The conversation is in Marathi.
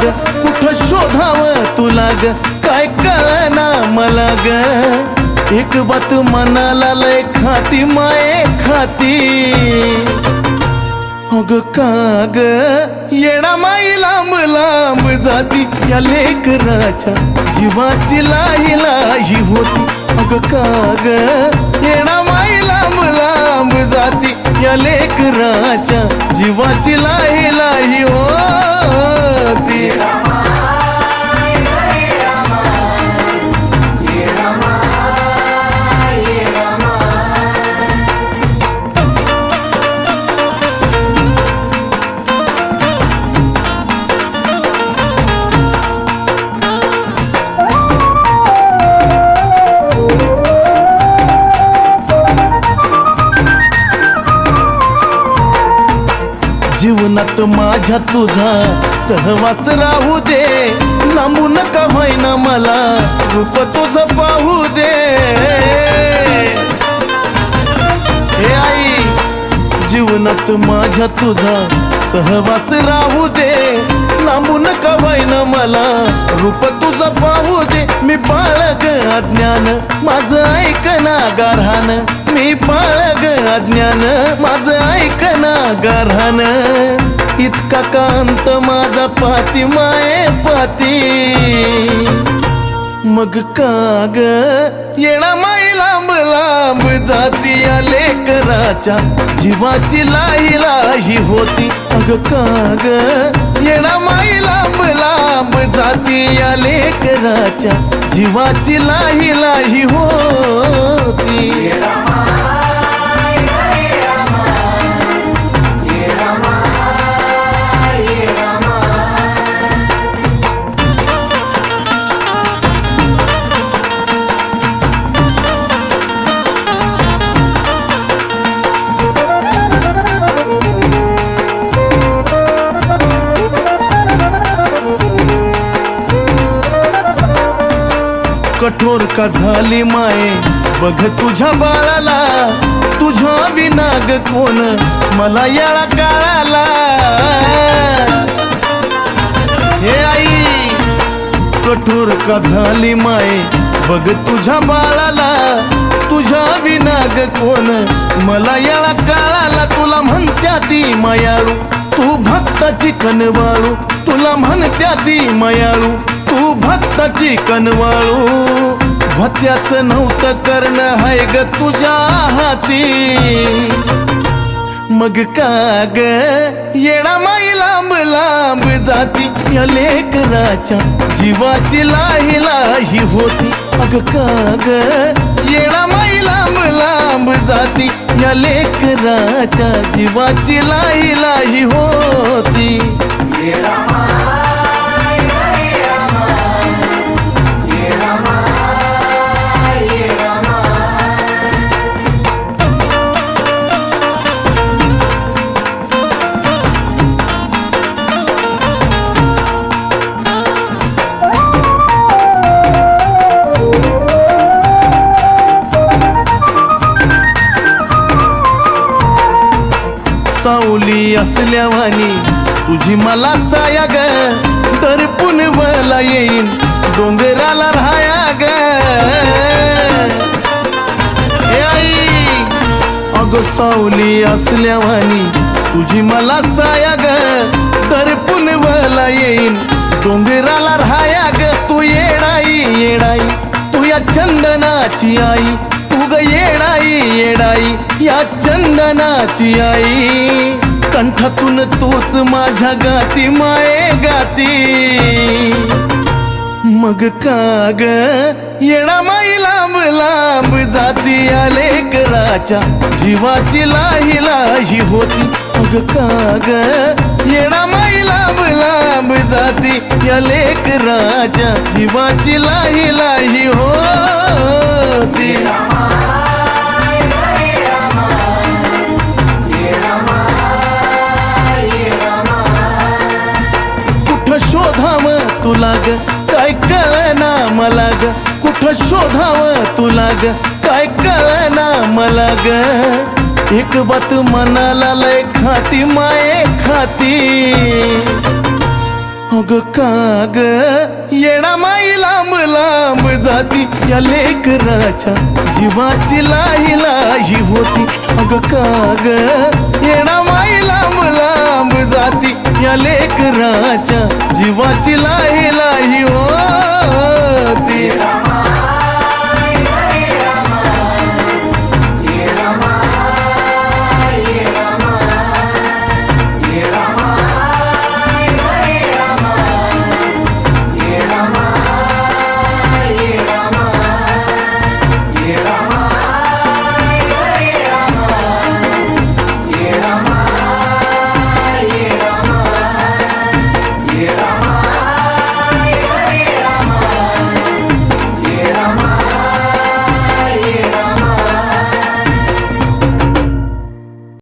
ग कुठं शोधावं तुला ग काय कळना मला ग एक बात मनाला लय खाती माये खाती अग का ग येणा माई लांब लांब जाती या लेकराच्या जीवाची लाही लाही होती अग का ग येणा माई लांब लांब जाती या लेकराच्या जीवाची लाही लाही होती जीवनात माझ्या तुझा सहवास राहू दे लांबू नका व्हायना मला रूप तुझं पाहू दे हे आई जीवनात माझ्या तुझा सहवास राहू दे लांबू नका व्हायना मला रूप तुझं पाहू दे मी बाळग अज्ञान माझं ऐकना गारहान मी बाळग अज्ञान माझं ऐकना गारहान इतका कांत माझा पाती माये पाती मग का ग येणा माई लांब लांब जाती या लेकराच्या जीवाची लाही लाही होती अग का ग येणा माई लांब लांब जाती या लेकराच्या जीवाची लाही लाही होती कठोर का झाली माये बघ तुझ्या बाळाला तुझ्या विनाग कोण मला याळा काळाला हे आई कठोर का झाली माये बघ तुझ्या बाळाला तुझ्या विनाग कोण मला याळा काळाला तुला म्हणत्या ती मायाळू तू भक्ताची कनवाळू तुला म्हणत्या ती मायाळू तू भक्ताची कनवाळू भत्याच नव्हतं करणं हाय ग तुझ्या हाती मग का ग येणा माई लांब लांब जाती या लेकराच्या जीवाची लाही लाही होती अग का ग येणा माई लांब लांब जाती या लेकराच्या जीवाची लाही लाही होती सावली असल्यावानी तुझी मला साया ग दरपुन मला येईन डोंगराला राहाया ग हे आई अग सावली असल्यावानी तुझी मला साया ग दरपुन मला येईन डोंगराला राहाया ग तू येडाई येडाई तू या चंदनाची आई तू ग येडाई येडाई या चंदनाची आई कंठातून तूच माझ्या गाती माये गाती मग का ग येणा माई लांब लांब जाती या लेकराच्या जीवाची लाही लाही होती मग का ग येणा माई लांब लांब जाती या लेकराच्या जीवाची लाही लाही होती तुला ग काय कळना मला ग कुठं शोधावं तुला ग काय कळना मला ग एक बात मनाला लय खाती माये खाती अग काग येणा माई लांब लांब जाती या लेकराच्या जीवाची लाही लाही होती. अग काग येणा माई लांब लांब जाती या लेकराच्या जीवाची लाही लाही होती.